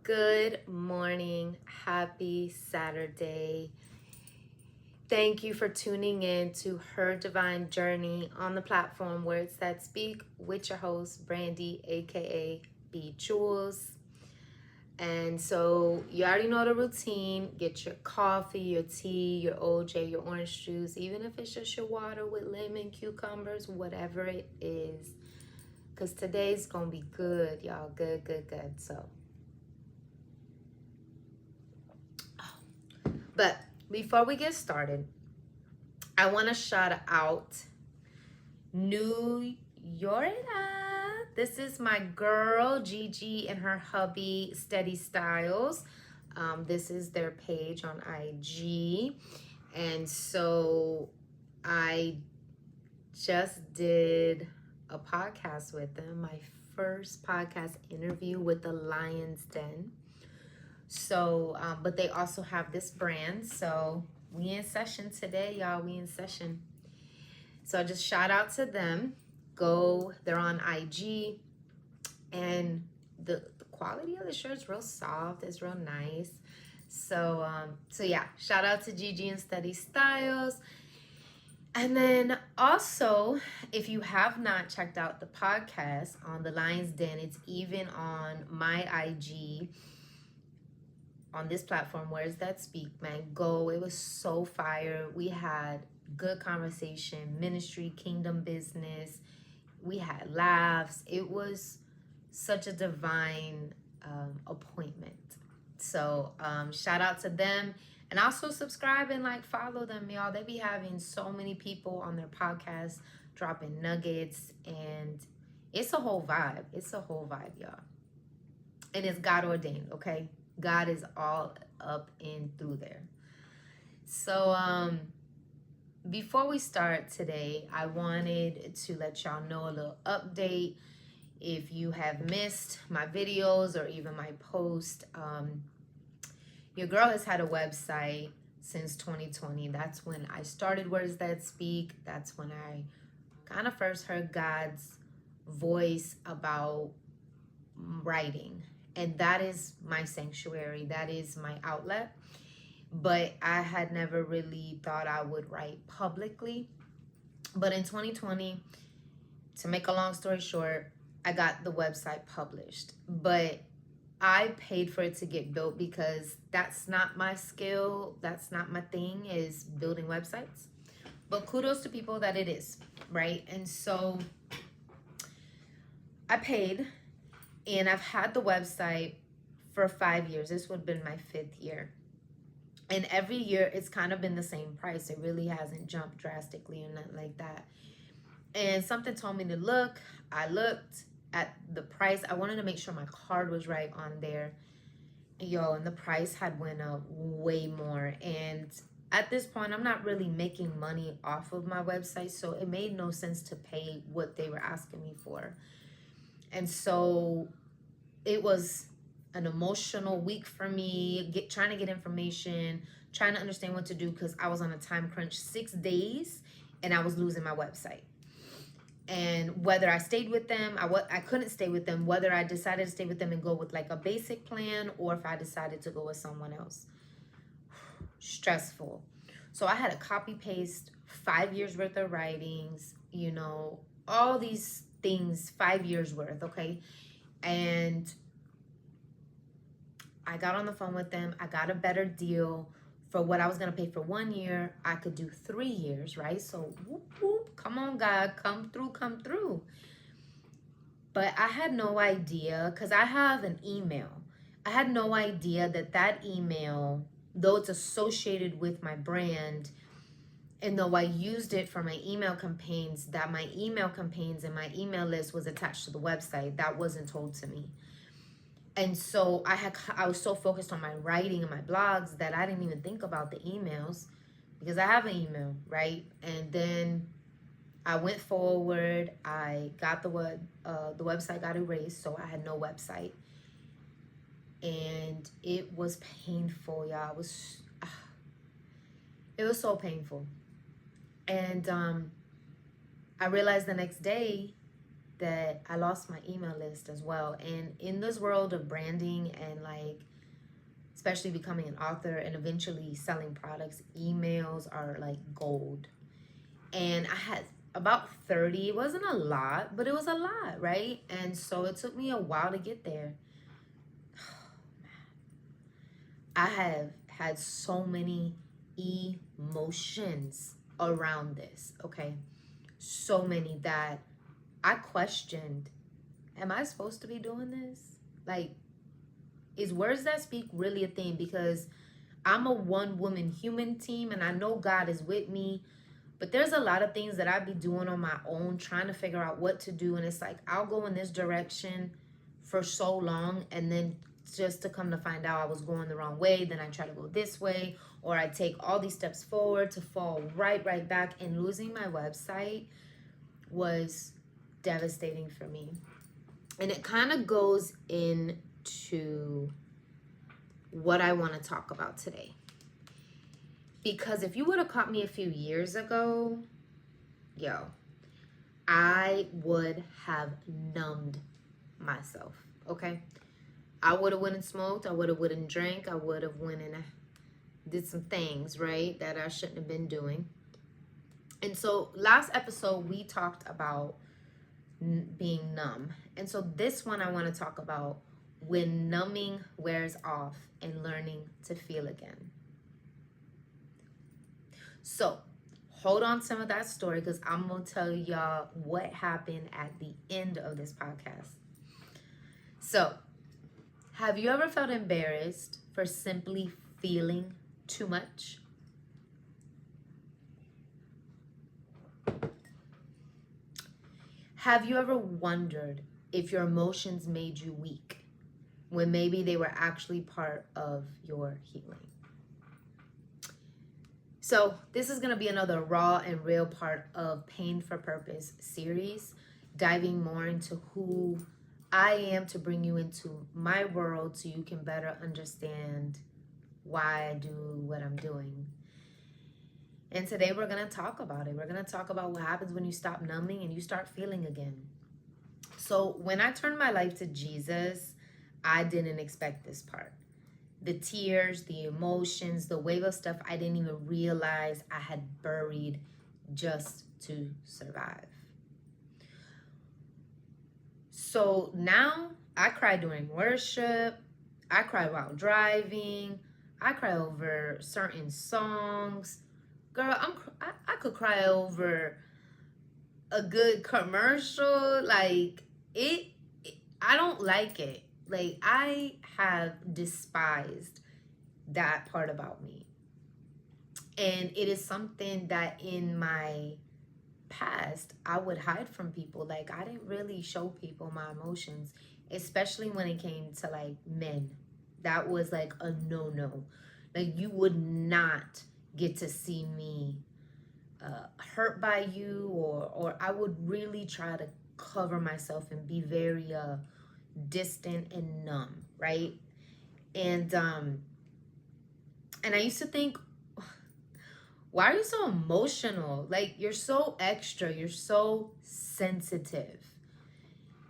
Good morning. Happy Saturday. Thank you for tuning in to Her Divine Journey on the platform where it's that Speak with your host, Brandy, aka B Jules. And so you already know the routine. Get your coffee, your tea, your OJ, your orange juice, even if it's just your water with lemon, cucumbers, whatever it is. Because today's going to be good, y'all. Good, good, good. But before we get started, I want to shout out New York. This is my girl Gigi and her hubby Steady Styles. This is their page on IG. And so I just did a podcast with them, my first podcast interview with the Lion's Den. So, but they also have this brand. So we in session today, y'all. We in session. So just shout out to them. They're on IG. And the quality of the shirt's real soft. It's real nice. So yeah, shout out to Gigi and Steady Styles. And then also, if you have not checked out the podcast on the Lion's Den, it's even on my IG on this platform. Where's that Speak, man? Go. It was so fire. We had good conversation, ministry, kingdom business. We had laughs. It was such a divine appointment. So shout out to them. And also subscribe and follow them, y'all. They be having so many people on their podcast dropping nuggets, and it's a whole vibe. It's a whole vibe, y'all. And it's God ordained, okay? God is all up and through there. So before we start today, I wanted to let y'all know a little update. If you have missed my videos or even my post, your girl has had a website since 2020. That's when I started Words That Speak. That's when I kind of first heard God's voice about writing. And that is my sanctuary. That is my outlet. But I had never really thought I would write publicly. But in 2020, to make a long story short, I got the website published. But I paid for it to get built because that's not my skill. That's not my thing, is building websites. But kudos to people that it is, right? And so I paid, and I've had the website for 5 years. This would have been my 5th year. And every year it's kind of been the same price. It really hasn't jumped drastically or nothing like that. And something told me to look. I looked at the price. I wanted to make sure my card was right on there. And the price had went up way more. And at this point, I'm not really making money off of my website, so it made no sense to pay what they were asking me for. And so it was an emotional week for me, trying to get information, trying to understand what to do, because I was on a time crunch, 6 days, and I was losing my website. And whether I stayed with them, I couldn't stay with them, whether I decided to stay with them and go with a basic plan, or if I decided to go with someone else. Stressful. So I had to copy paste 5 years worth of writings, all these things, 5 years worth, okay? And I got on the phone with them. I got a better deal. For what I was going to pay for 1 year, I could do 3 years, right? So, whoop, whoop, come on, God, come through, come through. But I had no idea, because I have an email. I had no idea that email, though it's associated with my brand, and though I used it for my email campaigns, that my email campaigns and my email list was attached to the website. That wasn't told to me. And so I was so focused on my writing and my blogs that I didn't even think about the emails, because I have an email, right? And then I went forward. I got the website got erased, so I had no website, and it was painful, y'all. It was so painful, and I realized the next day that I lost my email list as well. And in this world of branding and like, especially becoming an author and eventually selling products, emails are like gold. And I had about 30. It wasn't a lot, but it was a lot, right? And so it took me a while to get there. I have had so many emotions around this, okay? So many that I questioned, am I supposed to be doing this? Like, is Words That Speak really a thing? Because I'm a one-woman human team and I know God is with me, but there's a lot of things that I be doing on my own, trying to figure out what to do. And it's like, I'll go in this direction for so long, and then just to come to find out I was going the wrong way. Then I try to go this way, or I take all these steps forward to fall right back. And losing my website was devastating for me. And it kind of goes into what I want to talk about today. Because if you would have caught me a few years ago, I would have numbed myself, okay? I would have went and smoked. I would have went and drank. I would have went and did some things, right, that I shouldn't have been doing. And so last episode, we talked about being numb. And so this one, I want to talk about when numbing wears off and learning to feel again. So hold on some of that story, because I'm going to tell y'all what happened at the end of this podcast. So, have you ever felt embarrassed for simply feeling too much? Have you ever wondered if your emotions made you weak when maybe they were actually part of your healing? So this is going to be another raw and real part of Pain for Purpose series, diving more into who I am to bring you into my world so you can better understand why I do what I'm doing. And today we're going to talk about it. We're going to talk about what happens when you stop numbing and you start feeling again. So when I turned my life to Jesus, I didn't expect this part. The tears, the emotions, the wave of stuff I didn't even realize I had buried just to survive. So now I cry during worship. I cry while driving. I cry over certain songs. Girl, I could cry over a good commercial. Like, I don't like it. Like, I have despised that part about me. And it is something that in my past, I would hide from people. Like, I didn't really show people my emotions, especially when it came to, like, men. That was, like, a no-no. Like, you would not get to see me hurt by you, or I would really try to cover myself and be very distant and numb, right? And I used to think, why are you so emotional? Like, you're so extra, you're so sensitive.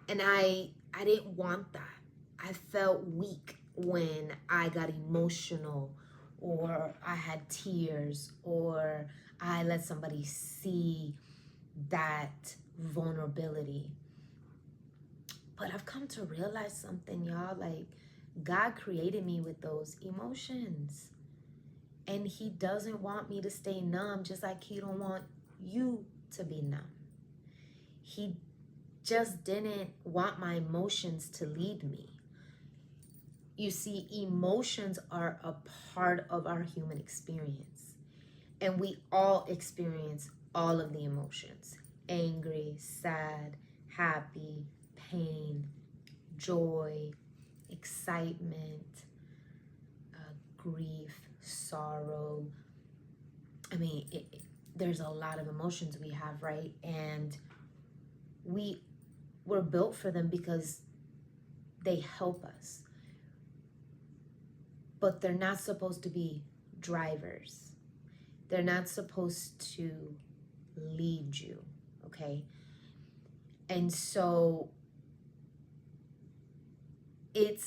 And I didn't want that. I felt weak when I got emotional, or I had tears, or I let somebody see that vulnerability. But I've come to realize something, y'all. Like, God created me with those emotions. And he doesn't want me to stay numb, just like he don't want you to be numb. He just didn't want my emotions to lead me. You see, emotions are a part of our human experience. And we all experience all of the emotions. Angry, sad, happy, pain, joy, excitement, grief, sorrow. I mean, there's a lot of emotions we have, right? And we were built for them because they help us. But they're not supposed to be drivers. They're not supposed to lead you, okay? And so it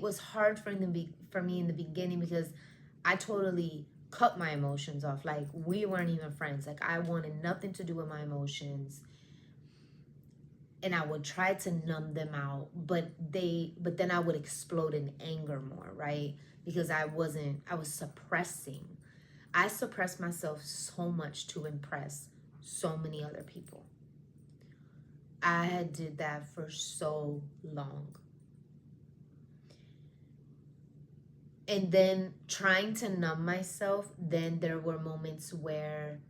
was hard for me in the beginning because I totally cut my emotions off. Like, we weren't even friends. Like, I wanted nothing to do with my emotions. And I would try to numb them out, but then I would explode in anger more, right? Because I was suppressing. I suppressed myself so much to impress so many other people. I had did that for so long. And then trying to numb myself, then there were moments where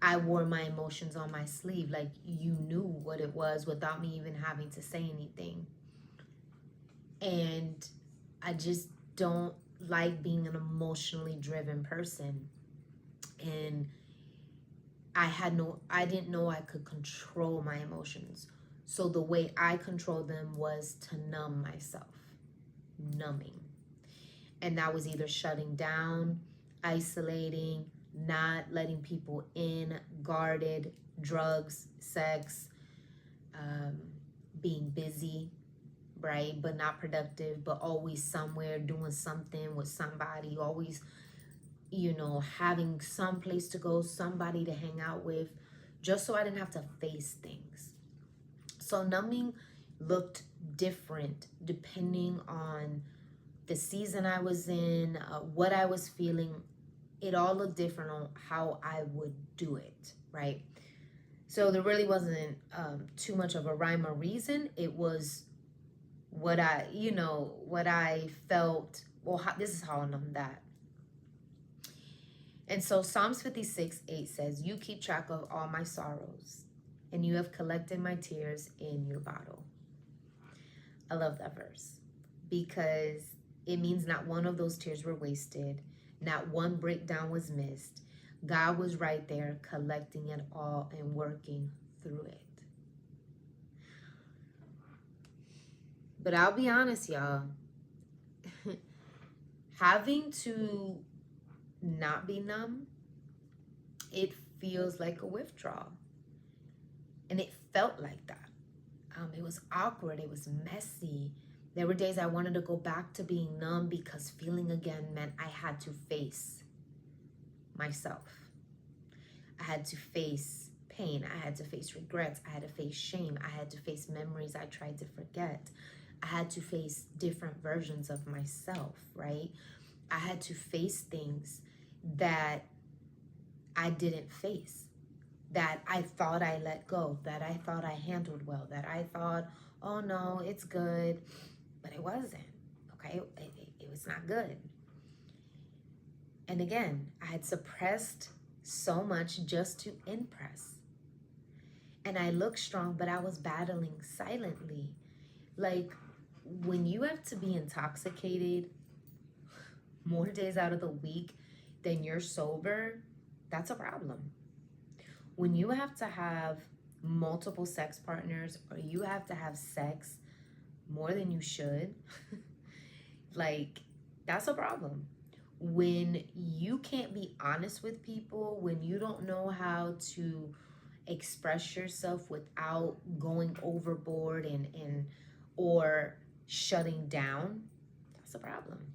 I wore my emotions on my sleeve. Like, you knew what it was without me even having to say anything. And I just don't like being an emotionally driven person. And I didn't know I could control my emotions. So the way I controlled them was to numb myself. Numbing. And that was either shutting down, isolating, not letting people in, guarded, drugs, sex, being busy, right? But not productive, but always somewhere doing something with somebody, always, having some place to go, somebody to hang out with, just so I didn't have to face things. So numbing looked different depending on the season I was in, what I was feeling. It all looked different on how I would do it, right? So there really wasn't too much of a rhyme or reason. It was what I felt. Well, this is how I numb that. And so Psalms 56:8 says, "You keep track of all my sorrows, and you have collected my tears in your bottle." I love that verse because it means not one of those tears were wasted. Not one breakdown was missed. God was right there collecting it all and working through it. But I'll be honest, y'all. Having to not be numb, it feels like a withdrawal. And it felt like that. It was awkward. It was messy. There were days I wanted to go back to being numb because feeling again meant I had to face myself. I had to face pain. I had to face regrets. I had to face shame. I had to face memories I tried to forget. I had to face different versions of myself, right? I had to face things that I didn't face, that I thought I let go, that I thought I handled well, that I thought, oh no, it's good, but it wasn't, okay? It was not good. And again, I had suppressed so much just to impress. And I looked strong, but I was battling silently. Like, when you have to be intoxicated more days out of the week than you're sober, that's a problem. When you have to have multiple sex partners, or you have to have sex more than you should, like, that's a problem. When you can't be honest with people, when you don't know how to express yourself without going overboard and or shutting down, that's a problem.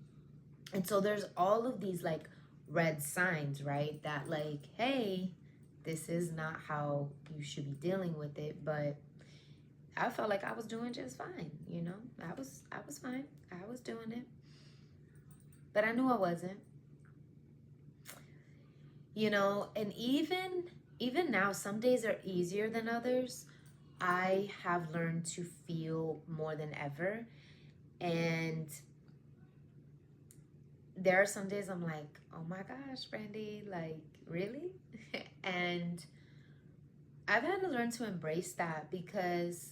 And so there's all of these like red signs, right? That like, hey, this is not how you should be dealing with it. But I felt like I was doing just fine, I was fine. I was doing it. But I knew I wasn't. And even now, some days are easier than others. I have learned to feel more than ever. And there are some days I'm like, oh my gosh, Brandy, like, really? And I've had to learn to embrace that because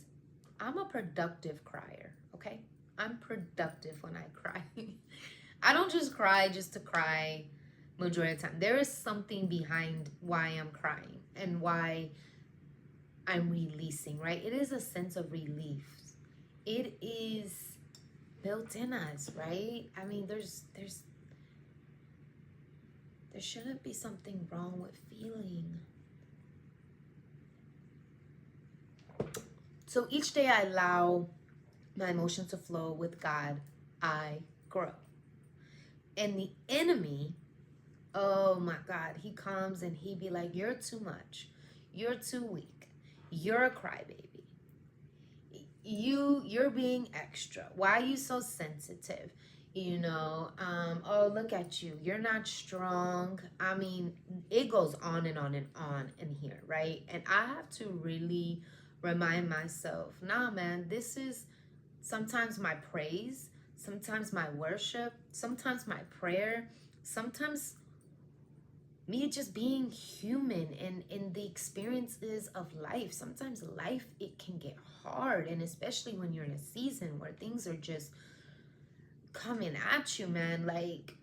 I'm a productive crier, okay? I'm productive when I cry. I don't just cry just to cry majority of the time. There is something behind why I'm crying and why I'm releasing, right? It is a sense of relief. It is built in us, right? I mean, there shouldn't be something wrong with feeling. So each day I allow my emotions to flow with God, I grow. And the enemy, oh my God, he comes and he be like, you're too much. You're too weak. You're a crybaby. You're being extra. Why are you so sensitive? Oh, look at you. You're not strong. I mean, it goes on and on and on in here, right? And I have to really remind myself, nah, man, this is sometimes my praise, sometimes my worship, sometimes my prayer, sometimes me just being human and in the experiences of life. Sometimes life, it can get hard, and especially when you're in a season where things are just coming at you, man, like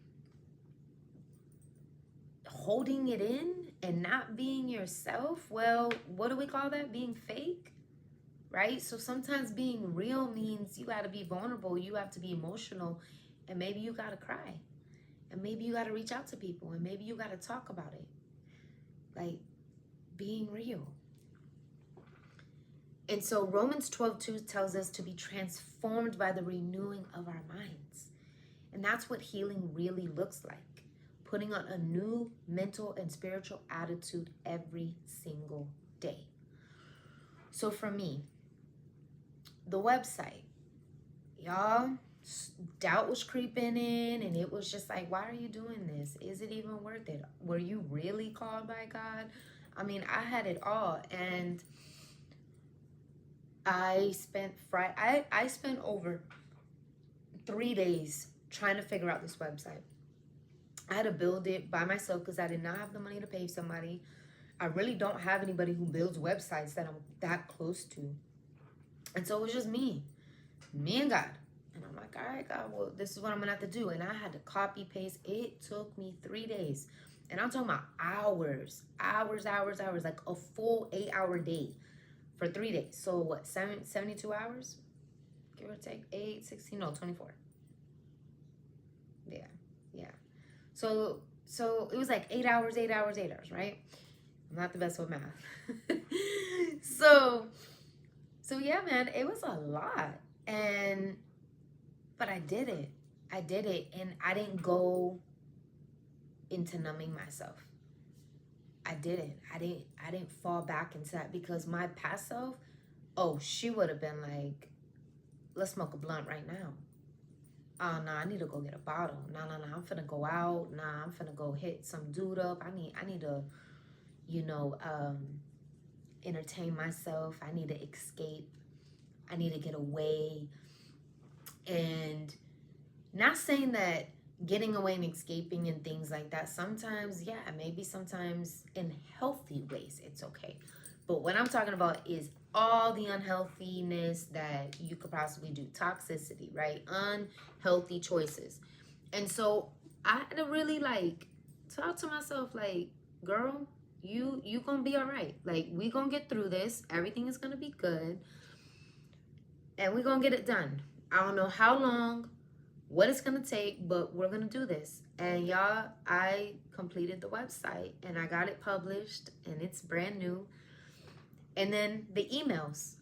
holding it in and not being yourself. Well, what do we call that? Being fake, right? So sometimes being real means you got to be vulnerable, you have to be emotional, and maybe you got to cry, and maybe you got to reach out to people, and maybe you got to talk about it. Like being real. And so Romans 12:2 tells us to be transformed by the renewing of our minds. And that's what healing really looks like. Putting on a new mental and spiritual attitude every single day. So for me, the website, y'all, doubt was creeping in, and it was just like, why are you doing this? Is it even worth it? Were you really called by God? I mean, I had it all, and I spent over 3 days trying to figure out this website. I had to build it by myself because I did not have the money to pay somebody. I really don't have anybody who builds websites that I'm that close to. And so it was just me and God. And I'm like, all right, God, well, this is what I'm going to have to do. And I had to copy paste. It took me 3 days. And I'm talking about hours, like a full 8-hour day for 3 days. So what, 72 hours? Give or take 8, 16, no, 24. Yeah. So it was like 8 hours, right? I'm not the best with math. So yeah, man, it was a lot. But I did it. And I didn't go into numbing myself. I didn't. I didn't fall back into that, because my past self, oh, she would have been like, let's smoke a blunt right now. Oh, no, I need to go get a bottle. No, I'm finna go out. Nah, I'm finna go hit some dude up. I need to, entertain myself. I need to escape. I need to get away. And not saying that getting away and escaping and things like that, sometimes, yeah, maybe sometimes in healthy ways, it's okay. But what I'm talking about is all the unhealthiness that you could possibly do. Toxicity, right? Unhealthy choices. And so I had to really talk to myself like, girl, you gonna be all right. Like, we gonna get through this. Everything is gonna be good. And we're gonna get it done. I don't know how long, what it's gonna take, but we're gonna do this. And y'all, I completed the website and I got it published and it's brand new. And then the emails,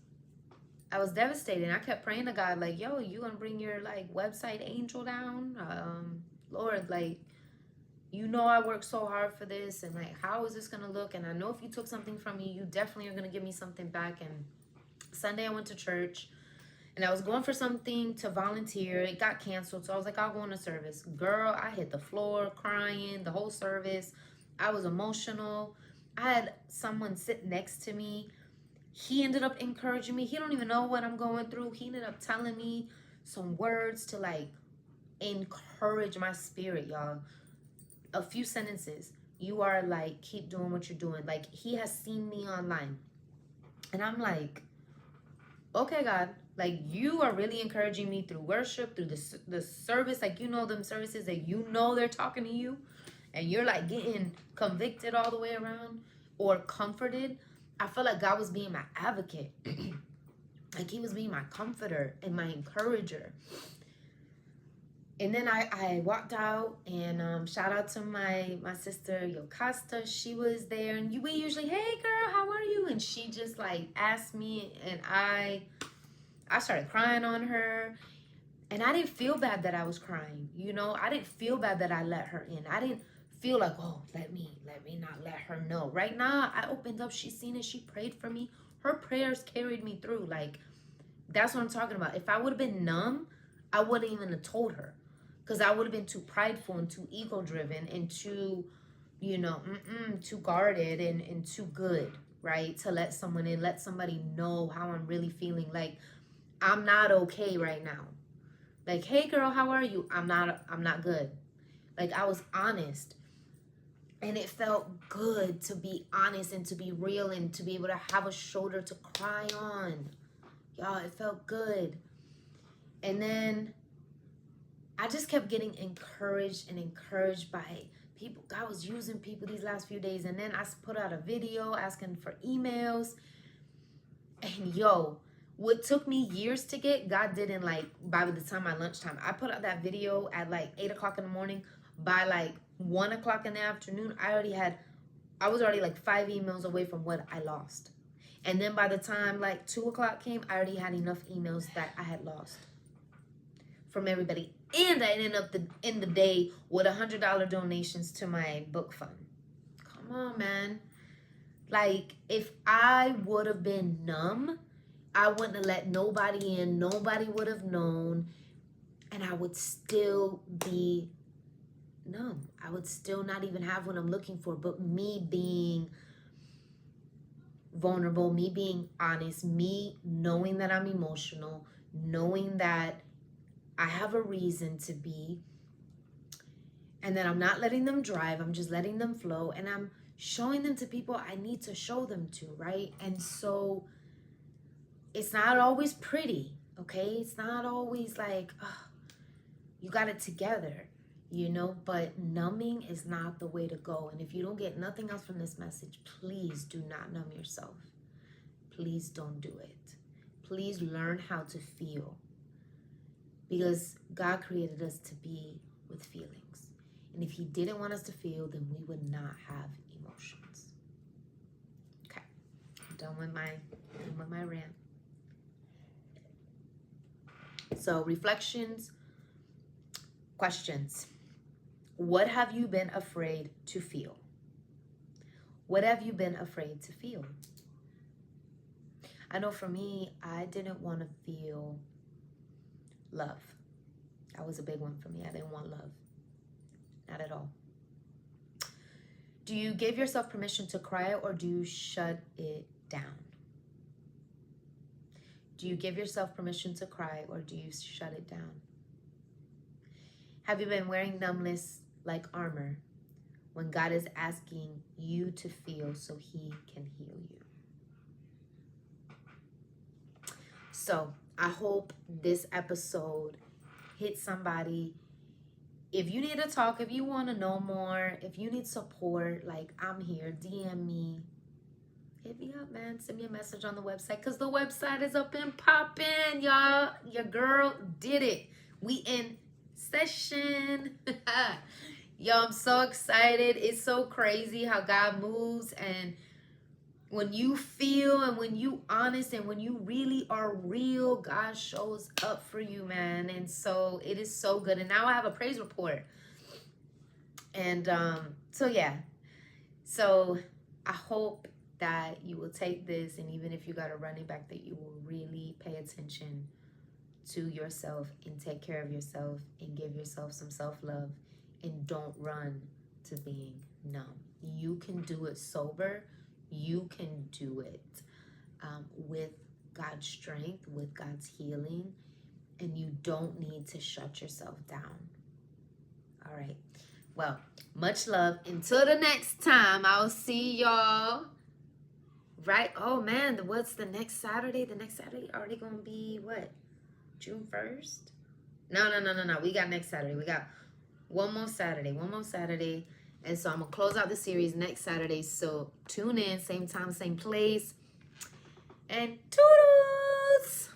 I was devastated. I kept praying to God, like, yo, you gonna bring your website angel down? Lord, I worked so hard for this, and how is this gonna look? And I know if you took something from me, you definitely are gonna give me something back. And Sunday I went to church and I was going for something to volunteer. It got canceled, so I was like, I'll go on a service. Girl, I hit the floor crying the whole service. I was emotional. I had someone sit next to me. He ended up encouraging me. He don't even know what I'm going through. He ended up telling me some words to encourage my spirit, y'all. A few sentences. You are keep doing what you're doing. He has seen me online. And I'm like, okay, God, you are really encouraging me through worship, through the service. Them services that they're talking to you, and you're getting convicted all the way around or comforted. I felt like God was being my advocate. He was being my comforter and my encourager. And then I walked out, and shout out to my sister Yocasta. She was there, and we usually, hey girl, how are you? And she just like asked me, and I started crying on her. And I didn't feel bad that I was crying. You know, I didn't feel bad that I let her in. I didn't feel like, oh, let me not let her know. Right now, I opened up, she seen it, she prayed for me. Her prayers carried me through. Like, that's what I'm talking about. If I would have been numb, I wouldn't even have told her. Because I would have been too prideful and too ego-driven and too, you know, too guarded and too good, right? To let someone in, let somebody know how I'm really feeling. Like, I'm not okay right now. Like, hey girl, how are you? I'm not good. Like, I was honest. And it felt good to be honest and to be real and to be able to have a shoulder to cry on. Y'all, it felt good. And then I just kept getting encouraged by people. God was using people these last few days. And then I put out a video asking for emails. And yo, what took me years to get, God did in like, by the time my lunchtime. I put out that video at like 8 o'clock in the morning. By like 1 o'clock in the afternoon, I was already like 5 emails away from what I lost. And then by the time like 2 o'clock came, I already had enough emails that I had lost from everybody. And I ended up in the day with $100 donations to my book fund. Come on, man. Like, if I would have been numb, I wouldn't have let nobody in. Nobody would have known. And I would still be numb. I would still not even have what I'm looking for. But me being vulnerable, me being honest, me knowing that I'm emotional, knowing that I have a reason to be, and then I'm not letting them drive. I'm just letting them flow. And I'm showing them to people I need to show them to, right? And so it's not always pretty, okay? It's not always like, oh, you got it together, you know? But numbing is not the way to go. And if you don't get nothing else from this message, please do not numb yourself. Please don't do it. Please learn how to feel. Because God created us to be with feelings. And if he didn't want us to feel, then we would not have emotions. Okay, I'm done with my rant. So, reflections, questions. What have you been afraid to feel? What have you been afraid to feel? I know for me, I didn't want to feel love. That was a big one for me. I didn't want love. Not at all. Do you give yourself permission to cry, or do you shut it down? Do you give yourself permission to cry, or do you shut it down? Have you been wearing numbness like armor when God is asking you to feel so he can heal you? So I hope this episode hit somebody. If you need to talk, if you want to know more, if you need support, like, I'm here. DM me. Hit me up, man. Send me a message on the website, because the website is up and popping, y'all. Your girl did it. We in session. Yo, I'm so excited. It's so crazy how God moves, and when you feel and when you honest and when you really are real, God shows up for you, man. And so it is so good. And now I have a praise report. And so yeah. So I hope that you will take this, and even if you got to run it back, that you will really pay attention to yourself and take care of yourself and give yourself some self-love, and don't run to being numb. You can do it sober. You can do it with God's strength, with God's healing, and you don't need to shut yourself down. All right. Well, much love. Until the next time, I'll see y'all. Right? Oh, man, what's the next Saturday? The next Saturday already going to be what? June 1st? No. We got next Saturday. We got one more Saturday. And so I'm going to close out the series next Saturday. So tune in, same time, same place. And toodles!